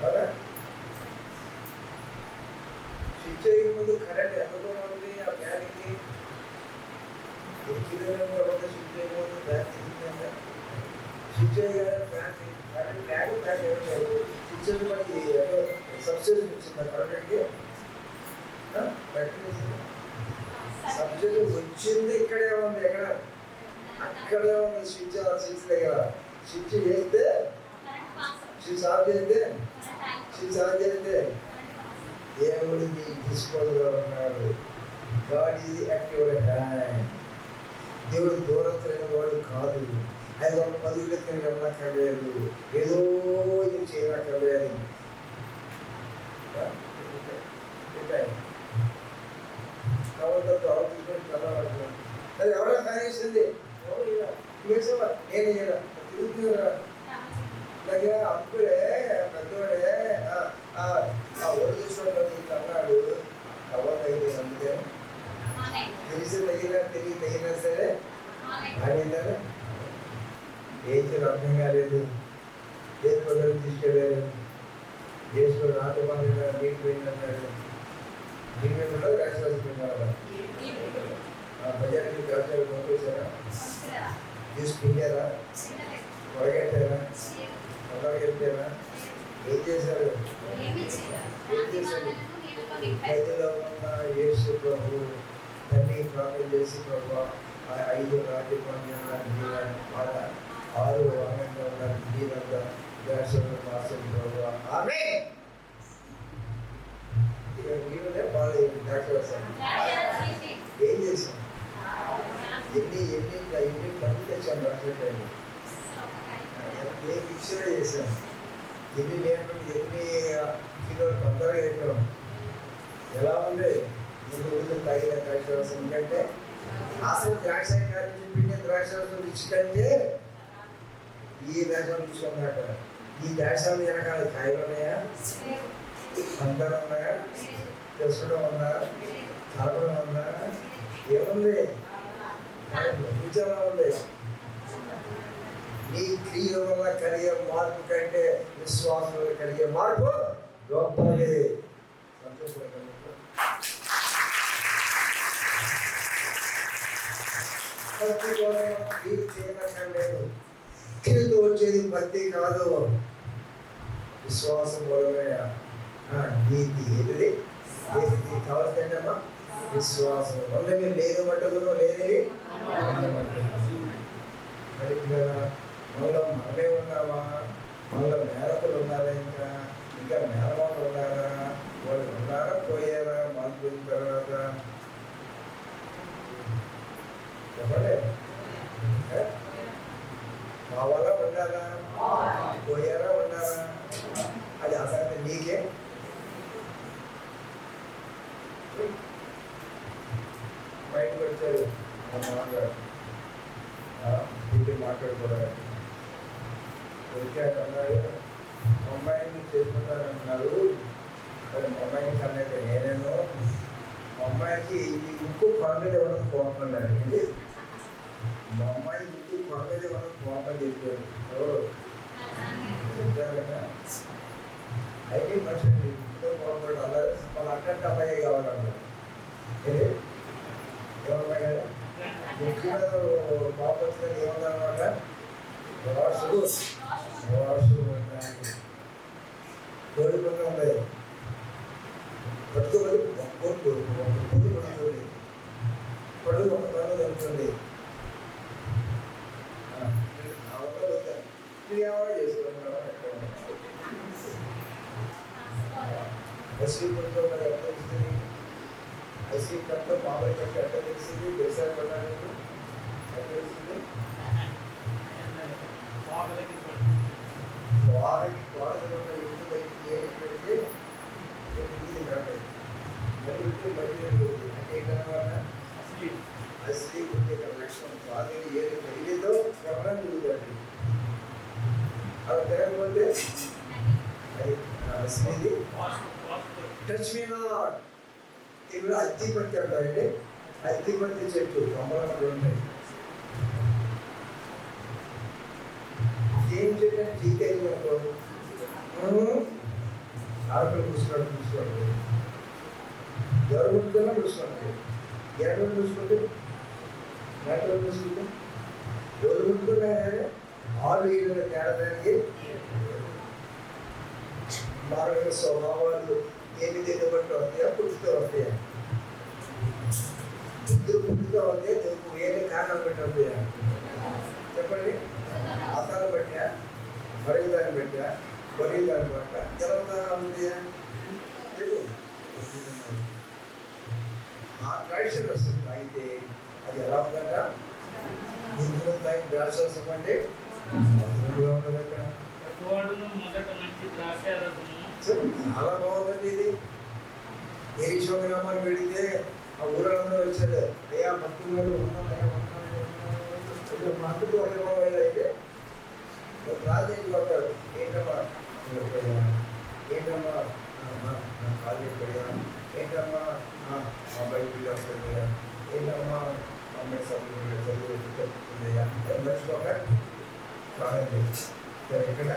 కదా. స్విచ్ అయ్యే ముందు కరెంట్ ఎంత ఉంది ఆ ఫ్యాన్కి? స్విచ్ అయ్యే ముందు స్విచ్ అయ్యే ఫ్యాన్ కరెంట్ ఫ్యాన్ స్విచ్ మనకి ఎక్కడ సబ్సిడీ వచ్చిందా కరెక్ట్కి? సబ్సిడీ వచ్చింది ఇక్కడే ఉంది, ఎక్కడ అక్కడే ఉంది. స్విచ్ దగ్గర స్విచ్ చేస్తే స్విచ్ ఆఫ్ చేస్తే దేవుడు మీ డిస్పోజల్గా ఉన్నాడు. God is active hand. దేవుడు దూరత్రైన వాడు కాదు. ఆయన ఒక 10 గంటలు వెళ్ళక్కర్లేదు, ఏదో ఇది చేయక్కర్లేదు. అది ఎవరైనా కానిస్తుంది నేను తిరుగుతున్నా దగ్గర అప్పుడే పెద్దవాడే ఓడి చూసుకోవడం అన్నాడు. అవ్వకైతే అందుకే తెలిసి తగినా సరే ఆడిందా ఏం చేయాలి అర్థం కాలేదు. ఏది పిల్లలు తీసుకెళ్ళారు, దేశంలో నాటుకోండి నీటి పోయిందన్నాడు. నీటి మీద రాసిపోయినారా బజార్కి రాష్ట్రాలు పంపేశారా, తీసుకుంటారా, పొరగట్టారా, పొరగెట్టారా, ఏం చేశారు? రైతులో ఉన్న యేసు ప్రభు తల్లి ప్రార్థన చేసి ప్రభు 5 రాత్రి 6 ఆనందంగా దీనంగా దర్శనం మాసం ప్రభు ఆమేన్. ఇక నీళ్ళనే బాగాలేదు డాక్టర్ ఏం చేశాం? ఎన్ని పనులు తెచ్చాను డాక్టర్ ఏ మిక్సర్ చేశాం, ఎన్ని కిలోలు తొందరగా పెట్టాం. ఎలా ఉంది ముందు తగిన ద్రాక్షరసం? ఎందుకంటే అసలు ద్రాక్ష పిండి ద్రాక్షరసం రుచి కంటే ఈ ద్రాక్ష రుచి ఉన్నాక ఈ ద్రాక్షలు వెనకాల కాయలు ఉన్నాయా, అందరం ఉన్నాయా, తెలుసుకోవడం ఉందా, కలపడం ఉందా, ఏముంది? రుచి ఎలా ఉంది? నీ క్రియ వల్ల కలిగే మార్పు కంటే విశ్వాసం వల్ల కలిగే మార్పు గొప్పది. సంతోషపడలేదు కింద వచ్చేది భక్తి కాదు, విశ్వాసం మూలమే నీతి. ఏది కావాల్సిందమ్మా? విశ్వాసం. మొదలమే లేదు మట్టుకును లేనిది మనలో మనమే ఉన్నామా? మనలో మేరకులు ఉన్నారా? ఇంకా మేనమాటలు ఉన్నారా? వాళ్ళు ఉన్నారా పోయారా? మాకు తర్వాత చెప్పండి. మా వల్ల ఉన్నారా? పోయారా? ఉన్నారా? అది అసలు నీకే. బయటకు వచ్చారు మాట్లాడుకోవడానికి అన్నాడు. అమ్మాయిని చేసుకుంటారంటున్నారు, మరి అమ్మాయిని కన్నైతే నేనేను అమ్మాయికి ఈ ఉప్పు కొనలేదు ఎవరికి పోతున్నాడు. మా అమ్మాయి ఉప్పు కొనలేదు ఎవరికి పోమని చెప్పారు. ఎవరు చెప్తారు కదా. అయితే మనిషి పోకూడదు అన్నారు. వాళ్ళ అక్కడికి అమ్మాయి కావాలన్నారు. ఏమమ్మాయి కదా పాప వచ్చిన ఏమన్నమాట? కోడికుండా ఉన్నాయి పట్టుకోబడి పొట్టు పడుతుంది, పడుగు ఒక పనులు జరుగుతుంది. చేసుకున్నాను ఐసీ కొంచెం మరి ఎట్లా తెలుస్తుంది? ఐసీ కంటే మామూలు కంటే ఎట్లా తెలిసింది? దేశాలు పడడానికి ఎట్లా తెలుస్తుంది? లక్షణం బాధలు ఏది తగిలిందో గమనం జరుగుతుంది. అలా తిరగకపోతే అది అసలు టచ్ మీ నాట్. ఇప్పుడు అత్తిపత్తి అంటారండి. అత్తిపత్తి చెట్టు కమలంలో ఉంటాయి. ఏం చేయడానికి జీతైన ఆడపిల్ల చూసుకోండి ఎవరు ముట్టుకున్నా చూసుకోండి. ఎవరు చూసుకుంటే ఎవరు చూసుకుంటే ఎవరు ముట్టుకున్నా 6 ఏళ్ళ తేడానికి మానవ స్వభావాలు ఏమి తినబట్టి వస్తాయా, పుట్టుతో వస్తాయా? పుట్టుతో వస్తే నువ్వు ఏమి కారణం పెట్టి వస్తాయా చెప్పండి? అతను బట్టా, మరియు దాన్ని బట్టా, మరియు దాన్ని బట్ట ఎలా ఉందా? ఆ ట్రాడిషన్ వస్తుంది. అయితే అది ఎలా ఉందంట? ముందు దానికి ద్రాక్షరసం అంటే ఉండదు అక్కడ. చాలా బాగుందండి ఇది. ఏ విశ్వగ్రామాన్ని పెడితే ఆ ఊరందరూ వచ్చారు, అయ్యా భక్తులు మందుకు అయితే రాజేంద్ర పడతాడు. ఏంటమ్మా ఏంటమ్మా కాలేజ్ పడియా, ఏంటమ్మా మా బయట వస్తుంది, ఏంటమ్మా అమ్మాయి సభ్యులు చదువుతుందయ్యా మర్చిపోక ప్రాణం సరే. ఇక్కడ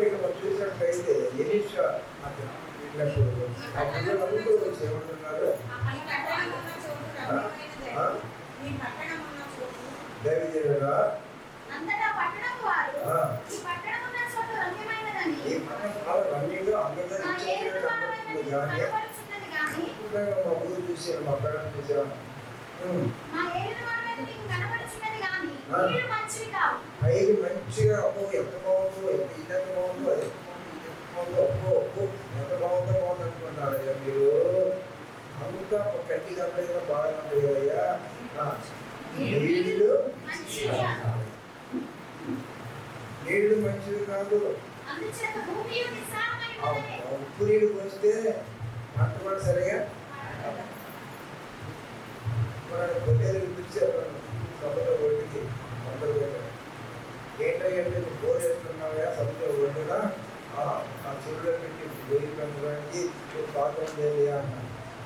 ఇక మనం చూసినట్లయితే ఎలీషా వెళ్ళినప్పుడు ఆ పిల్లలందరూ వచ్చి ఏమంటున్నారు? దైవజనుడా ఈ పట్టణం చాలా రమ్యంగా అందరినీ మా ఊరు చూసాను, మా పట్టణం చూసాను. పైకి మంచిగా అప్పు ఎంత బాగుందో, ఎంత ఇల్లు ఎంత బాగుందో, అది అప్పు ఎంత బాగుందో బాగుంది అనుకుంటారు అయ్యా మీరు. అంతా కట్టి కట్టగా బాగా ఉంటుంది కదయ్యా. నీళ్ళు మంచిది కాదు. ఉప్పు నీళ్ళు పోస్తే పంట కూడా సరిగా కొద్దిగా పిలిచారు సముద్ర ఒడ్డుకి. అందరూ ఏంటంటే బోర్ వేసుకున్నావా సముద్ర ఒడ్డుగా ఆ చెరువులో పెట్టి గొయ్యి పెంచడానికి పాత్రం లేదు అన్న,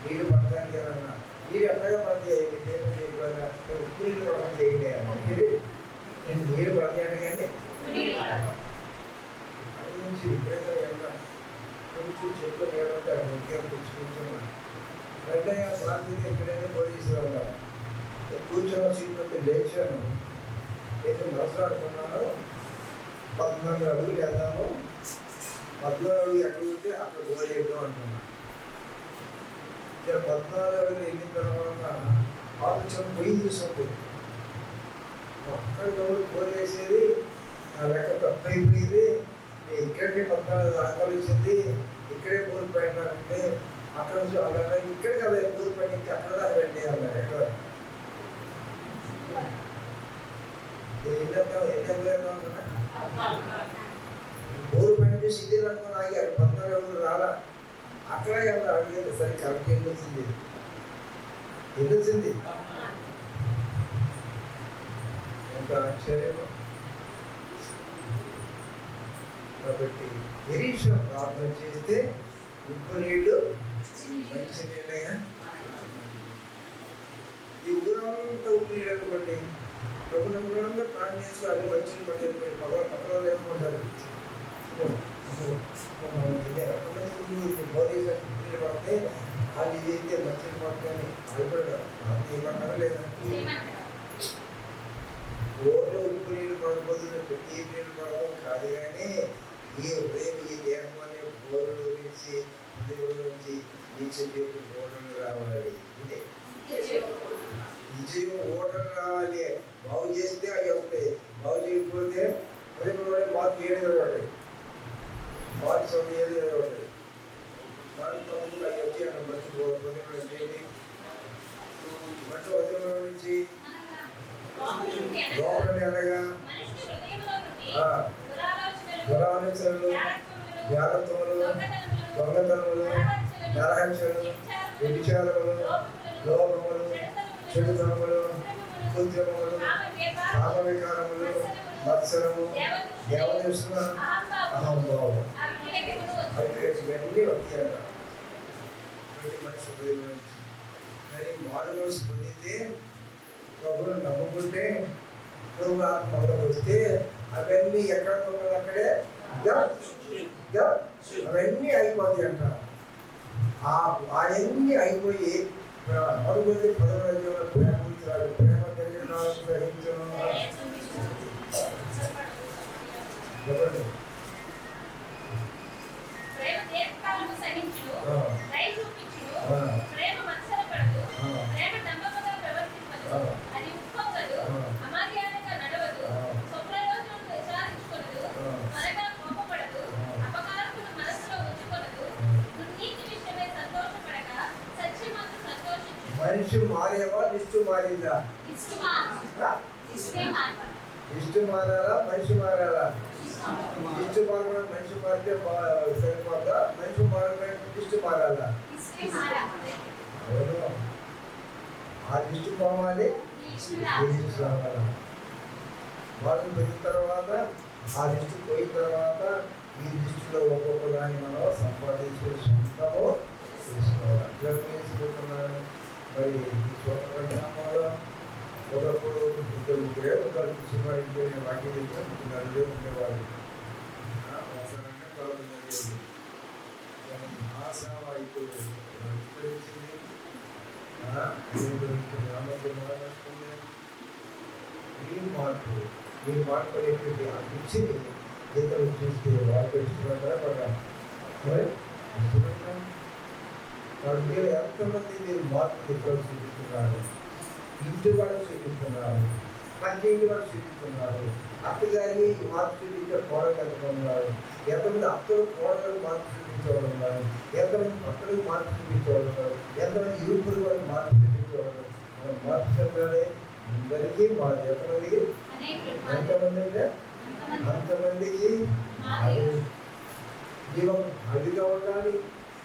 నీళ్ళు పడడానికి అన్న. నీరు ఎట్టగా పడితే ఉప్పు నీళ్ళు పడడం చేయండి అన్న. నేను నీరు పడతాను కానీ అది నుంచి విపరీతంగా కొంచెం చెట్లు లేదంటే ముఖ్యంగా కూర్చున్నాను. వెంటనే ప్రాంతీయ ఎక్కడైతే పోలీసులు కూర్చొని సీట్లోకి లేచాను. అయితే మాట్లాడుకున్నాను, 14 అడుగులు వెళ్దాము, 14 అడుగులు ఎక్కడ ఉంటే అక్కడ గోలేద్దాం అంటున్నాను. 14 అడుగులు వెళ్ళిన తర్వాత ఆలోచన పొయ్యి తీసుకుంటుంది. ఒక్కడి గోలేసేది నా లెక్క తప్పైపోయింది. ఇక్కడికి 14 ఆకలించింది, ఇక్కడే కోల్పోయినారంటే అక్కడ నుంచి అలా ఇక్కడ కదా కోల్పోయి అక్కడ దాకా వెళ్ళి అన్నారు. ఎక్కడ ఊరు పని చేసి ఇదే అనుకుని ఆగారు. 14 అడుగులు రాలా, అక్కడ ఎవరు అడిగేది సరే కరెక్ట్ వెళ్ళొచ్చింది. ఎంత ఆశ్చర్యమో. కాబట్టి ఎలీషా ప్రార్థన చేస్తే ఉప్పు నీళ్ళు మంచి నీళ్ళైనా ఈ ఊరంతా ఉప్పు నీళ్ళు అనుకోండి. ప్రభుత్వంగా ప్రాణం చేసి అది మంచి పట్టింది పక్కన లేకుంటారు. పడితే అది చేస్తే మంచిని పట్టుకొని భయపడ్డారు. ఏమన్నారా లేదా? ఊర్లో ఉప్పు నీళ్ళు పడబోతున్న ప్రతి నీళ్ళు పడడం కాదు, కానీ ఈ ఉదయం ఈ దేహం అనే బోర్డు నుంచి దేవుడి నుంచి నిత్యజీవుడు ఓటర్లు రావాలి. నిత్యజీవం ఓటర్లు రావాలి. బాగు చేస్తే అవి వస్తాయి, బాగు చేయకపోతే అదే మాకు ఏడు పడ్డాయి, మాకు సొంత ఏది పడ్డాయి. దాంట్లో అవి వచ్చి అక్కడ మంచి మంచి వదిలిలో నుంచి లోపలని అనగా దురాలోచనలు, వ్యాధత్వములు, దొంగతనములు, నరహత్యలు, వ్యభిచారములు, లోభములు, చెడుతనములు, కృత్రిమములు, కామవికారములు, మత్సరము, దేవదర్శన, అహంభావం. ఇవన్నీ వచ్చాయట మనిషి హృదయం. కానీ మానవులు పొందితే ప్రభువును నమ్ముకుంటే ప్రభు ఆత్మలో వస్తే అవన్నీ ఎక్కడ ఉన్నది అక్కడే అవన్నీ అయిపోతాయి అంట. అవన్నీ అయిపోయి మరుగుదల 10 ప్రేమించాడు, ప్రేమ కలిగిన గ్రహించను. ఉపకారము సహించును, దయ చూపించును, ప్రేమ మత్సరపడదు, ప్రేమ నమ్మకముగా ప్రవర్తింపదు, అది ఉప్పొంగదు, అమర్యాదగా నడవదు, స్వప్రయోజనం విచారించుకొనదు, త్వరగా కోపపడదు, అపకారమును మనసులో ఉంచుకొనదు, దుర్నీతి విషయమై సంతోషపడక సత్యమందు సంతోషించును. మనిషి మారేవా లిస్టు మారిందా? లిస్టు మారాలా మనిషి మారాలా? లిస్టు మారకుండా మనిషి మారితే సరిపోతా, మనిషి మారకుండా లిస్టు మారాలా? అవును, ఆ లిస్టు పోవాలి, రావాలా? వాళ్ళు పోయిన తర్వాత ఆ లిస్టు పోయిన తర్వాత ఈ లిస్టులో ఒక్కొక్క దాన్ని మనం సంపాదించే సొంతము తీసుకోవాలి. తీసుకుంటున్నాను మరి ఈ స్వతంత్రంలో ఒకప్పుడు ఇద్దరు కలిసి వాక్యం చెప్పి నలుగురు ఉండేవాళ్ళు. అవసరంగా కలవడం జరిగేది. ఆశ ఇప్పుడు విస్తరించింది. ఈ మార్పు అనేటువంటి ఆ పిచ్చిని ఇతరులు చూస్తే వాళ్ళు ఇష్టపడతారా పడ్డారు. వాడు మీరు ఎంతమంది మీరు మార్పు ఇతరులు చూపిస్తున్నారు, ఇంటి వాళ్ళు చూపిస్తున్నారు, పక్కింటి వాళ్ళు చూపిస్తున్నారు, అత్తగారి మార్పు చూపించే కోడలు ఎంతమంది, ఎంతమంది అత్తలు కోడలు మార్పు చూపించేవాళ్ళు ఉన్నారు, ఎంతమంది పక్కలకు మార్పు చూపించేవాళ్ళు ఉన్నారు, ఎంతమంది ఇరుపురు వాళ్ళు మార్పు చూపించేవాళ్ళు. మనం మార్పు చెప్పాలి అందరికీ ఎంతమందికి అంటే అంతమందికి జీవం అడిగా ఉండాలి.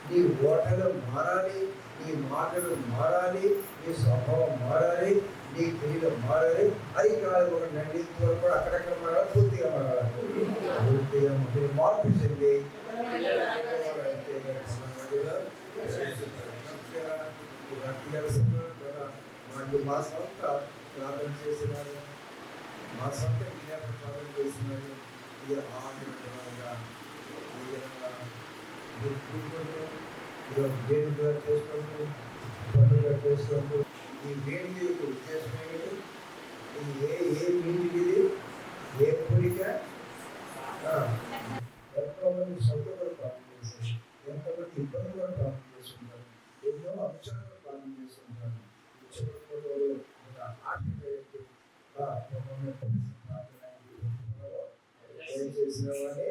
నీ ఓటలు మారాలి, నీ మాటలు మారాలి, నీ స్వభావం మారాలి, నీ క్రియలు మారాలి. అది కాదు ఒక నడితో కూడా అక్కడక్కడ మారాలి, పూర్తిగా మారాలి. పూర్తిగా మార్పు చెంది మా సొంత ప్రార్థన చేసినారు, మా సొంత విజ్ఞాపన ప్రార్థన చేసినారు. ఇది ఆనందంగా ఈ విధంగా వేడుకగా చేసుకుంటూ పండుగ చేసుకుంటూ ఈ వేడికి ఉద్దేశం ఏమిటి? ఇది ఏ మీటికి, ఇది ఏ కోరిక? ఎంతోమంది సౌకర్యాలు ప్రార్థన చేశారు, ఎంతమంది ఇబ్బందులు ప్రార్థన చేస్తుంటారు, ఎన్నో అంశాలను ప్రార్థన చేస్తుంటారు. ఏం చేసిన వాడిని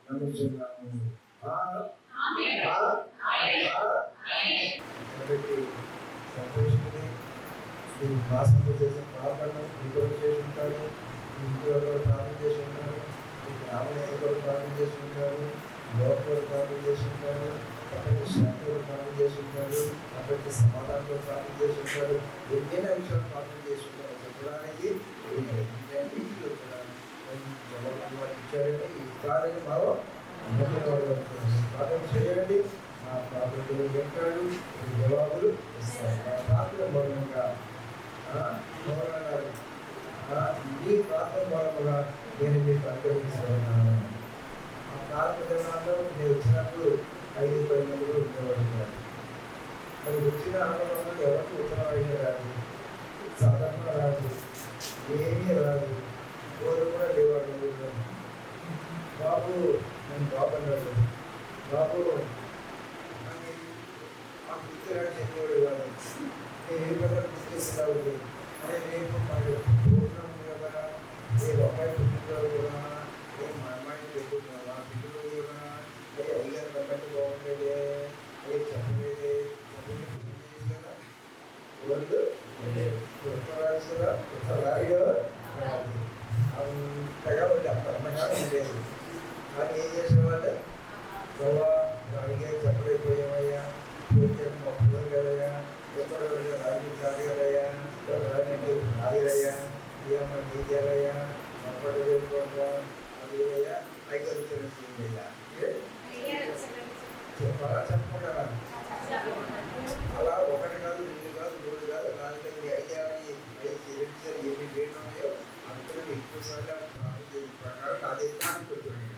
నమ్ముతున్నాము. కాబట్టి సంతోషించి మీరు భాషలో చేసిన ప్రార్థన ఇంట్లో చేసి ఉంటారు, ఇంట్లో ప్రార్థన చేసి ఉంటారు, మీ గ్రామంలో ప్రార్థన చేసి ఉంటారు, లోపల ప్రార్థన చేసి ఉంటారు, అక్కడికి శాంతిలో ప్రార్థన చేసి ఉంటారు, అక్కడికి సమాధానంలో ప్రార్థన చేసి ఉంటారు, ఎన్నైనా విషయాలు ప్రార్థన చేసి ఉంటారు. చెప్పడానికి ఇచ్చారంటే ఈ ప్రార్థన భావం ప్రార్థన చేయండి, నా ప్రార్థనలు వింటాడు, జవాబులు ఇస్తాడు. నా ప్రార్థన మూలంగా ఈ ప్రార్థన మూలంగా నేను మీకు అనుగ్రహిస్తున్నాను. ఆ ప్రార్థనలో నేను వచ్చినప్పుడు 5-10 మంది ఉండేవాడు. అది వచ్చిన ఆనందంలో ఎవరికి ఉత్తరం అయితే రాదు, సాధారణ రాదు, ఏమీ రాదు, ఎవరు కూడా లేవాడు. బాబు నేను బాబు అన్నాడు, బాబు ఆ గుర్తురాడు చెప్పేవాడు కాదు, నేను ఏ పని గుర్తిస్తున్నావు అని నేను ప్రోగ్రాం కదా, ఏ అమ్మాయి పుట్టినరోజు కదా, ఏ మా అమ్మాయిని పెట్టుకున్నా పిల్లలు కదా, అదే అయ్యారు కాబట్టి బాగుండేదే, అదే చెప్పలేదే, చెప్పలేదు కదా, వాళ్ళు ఉత్తరాల్సిందా ఉత్తరాయో అంతగా వాళ్ళు అంతగా ఉండేది. కానీ ఏం చేసేవాళ్ళు, బాబా అడిగే చెప్పలేకపోయామయ్యా, మొక్కలు కదయ్యా, ఎక్కడ రాజు కాదు కదయ్యా, రాజు రాదురయ్యా, ఏమో నీకేదయ్యా, అప్పటి వేసుకోగా అది అయ్యా ఐదు తెలుస్తుందయ్యా చెప్పాలా చెప్పకుండా అలా 1 కాదు 2 కాదు 3 కాదు 4 అయ్యాని 5 ఎన్ని వేడున్నాయో అంతలో ఎక్కువసార్లు ప్రకారం అదే అనుకుంటున్నాను.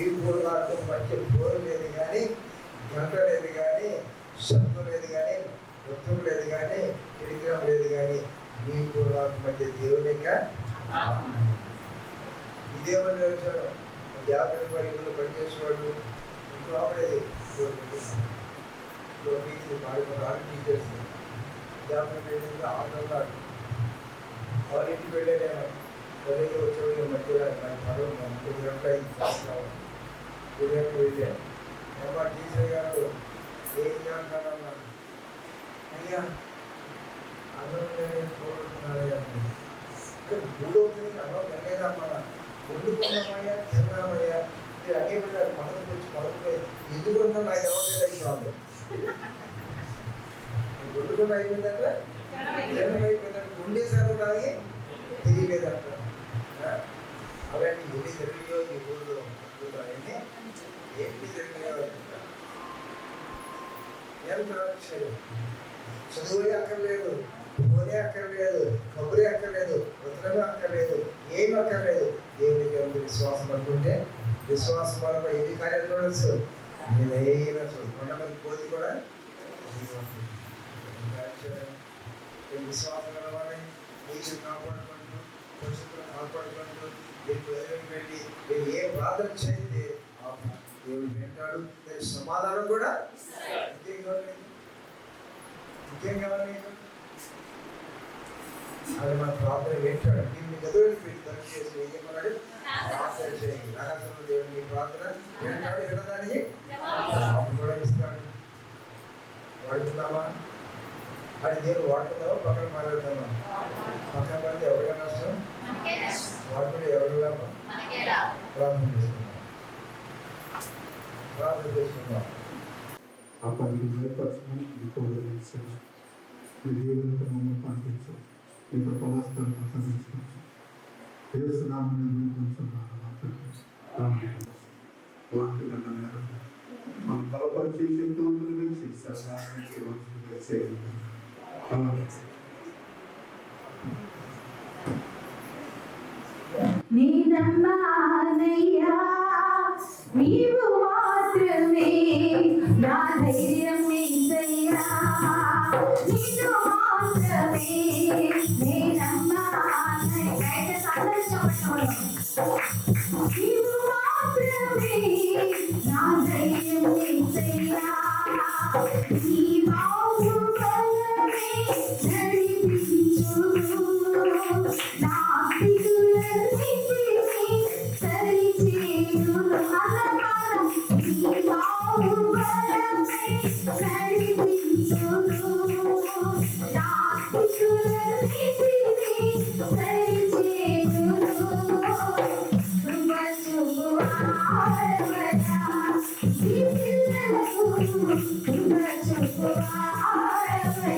ఈ పూర్వార్థం మంచి పూర్వం లేదు కానీ, గంట లేదు కానీ, శబ్దం లేదు కానీ, నృత్యం లేదు కానీ, కిరికరం లేదు కానీ, నీ పూర్వార్థం మధ్య దేవుని యొక్క ఇదేమని వచ్చాడు 50 రూపాయలు పనిచేసేవాడు ఇంట్లో ఆపడేది టీచర్స్ 50 రూపాయలు ఆటలాడు వాళ్ళ ఇంటికి వెళ్ళాను ఎవరైతే వచ్చేవాళ్ళు మధ్యలో నాకు 3 గంటల 5 సంవత్సరాలు వెళ్ళాను ఏమో టీచర్ గారు ఏం చేస్తానన్నా అయ్యా అన్నం నేను కోరుకుంటున్నానయ్యా మూడవుతుంది అన్నం తినలేదమ్మా వండుకున్నామయ్యా తిన్నామయ్యా మీరు అన్నీ పెట్టారు మనకు వచ్చి మొదలుపోయి ఎందుకున్నా నాకు ఎవరైనా వండుకున్న అయిపోయిందంటే జనం అయిపోయిందంటే ఉండేసారు కానీ తెలియలేదంట అలాంటి ఎన్ని జరిగినాయో ఈ ఊళ్ళో అన్నీ ఏంటి జరిగినాయో ఎంత చదువులే అక్కర్లేదు పోనే అక్కర్లేదు కబురే అక్కర్లేదు ఉత్తరమే అక్కర్లేదు ఏమి అక్కర్లేదు దేవునికి ఎవరికి విశ్వాసం అనుకుంటే విశ్వాసం వల్ల ఎన్ని కార్యాలు చూడవచ్చు నేనైనా చూడు కొంతమంది కోతి కూడా విశ్వాసం కలవాలి నీకు కాపాడుకుంటూ పరిస్థితులను కాపాడుకుంటూ మీకు ఎదురు పెట్టి మీరు ఏ ప్రార్థన చేస్తే దేవుడు వింటాడు సమాధానం కూడా ఇంకేం కావాలి నీకు అది మన ప్రార్థన వింటాడు దీన్ని ఎదురు పెట్టి తరఫు చేసి ఏమన్నాడు ప్రార్థన చేయండి నరకంలో దేవుడు మీ ప్రార్థన వింటాడు వినడానికి అప్పుడు కూడా ఇస్తాడు వాడుతున్నామా అది దేవుడు వాడుతున్నావా పక్కన మాట్లాడుతున్నాం పక్కన పడితే ఎవరిగా నష్టం వాడుకుంటే ఎవరు లాభం ప్రార్థన చేసుకుందాం ప్రార్థన చేసుకుందాం ఆ పనికి నేర్పరచడం మీ దేవునితో మమ్మల్ని పంపించు మీ కృపణాస్తాన్ని ఆచరించవచ్చు దేవస్థానాన్ని కొంచెం మనం బలపరిచే శక్తివంతులు వేసి చేయాలి నీనమ్మానయ్యా నీవు మాత్రమే నా ధైర్యం నీదయ్యా నిన్ను మాత్రమే నీనమ్మానయ్యా నీవు మాత్రమే నా ధైర్యం నీదయ్యా నీ బాహుబలమే నడిపించు నా నా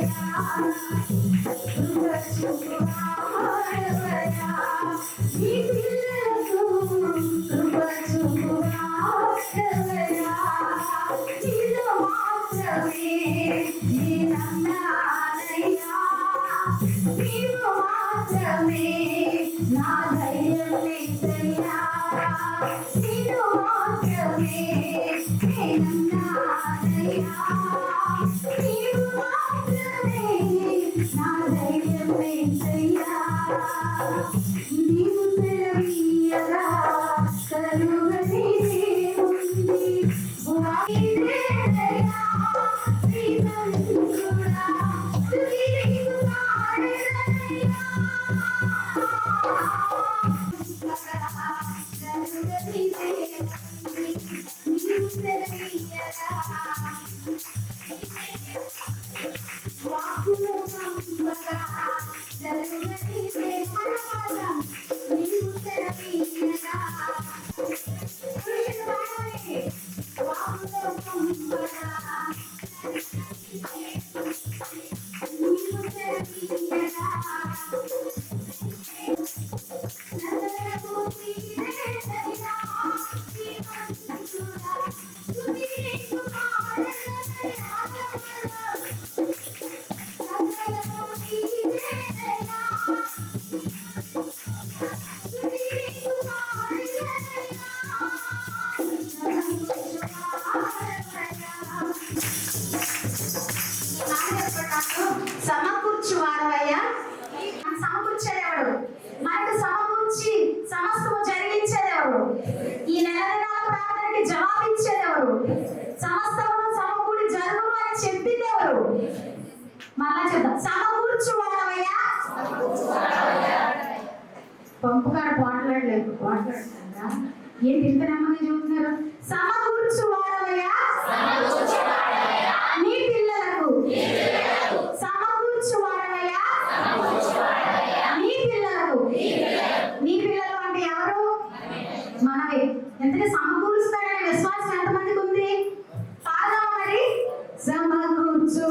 ధైర్యం నీదయ్యా నిన్ను మాత్రమే నేనన్నానయ్యా నీవు మాత్రమే నా ధైర్యం నీదయ్యా నీవు సెలవీయగా కలుగని ఉంది వాయిదేనయ్యా శ్రీమంతుడా తుదిరిగు వాడెదనయ్యా పంపుగాడు పోట్లాడలేదు, పోట్లాడుతుందా? ఏంటి ఇంత నెమ్మది చూస్తున్నారు? సమకూర్చు వాడవయ్యా నీ పిల్లలకు, సమకూర్చు వాడవయ్యా నీ పిల్లలకు. నీ పిల్లలు అంటే ఎవరు? మనమే. ఎందుకంటే సమకూరుస్తాడనే విశ్వాసం ఎంతమందికి ఉంది? పాడదామా మరి? సమకూర్చు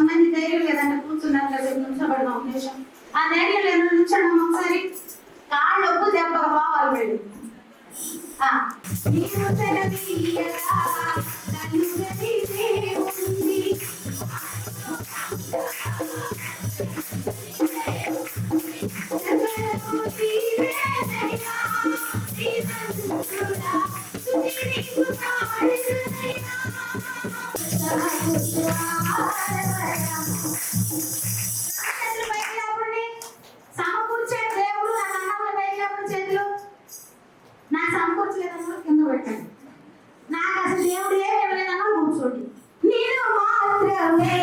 మంది ధైర్యం లేదంటే కూర్చున్నారు కదా, నుంచోబడిన ఒక నిమిషం. ఆ ధైర్యం లేదు, నుంచడం ఒకసారి. కాళ్ళు ఒప్పు దెబ్బగా పోవాలి మీరు. సమకూర్చే దేవుడు నా అన్నముల పైకి చేతులు నాకు సమకూర్చలేదన్నా కింద పెట్టండి. నాకు అసలు దేవుడు ఏమి ఇవ్వలేదన్నా కూర్చోండి. నేను మాత్రమే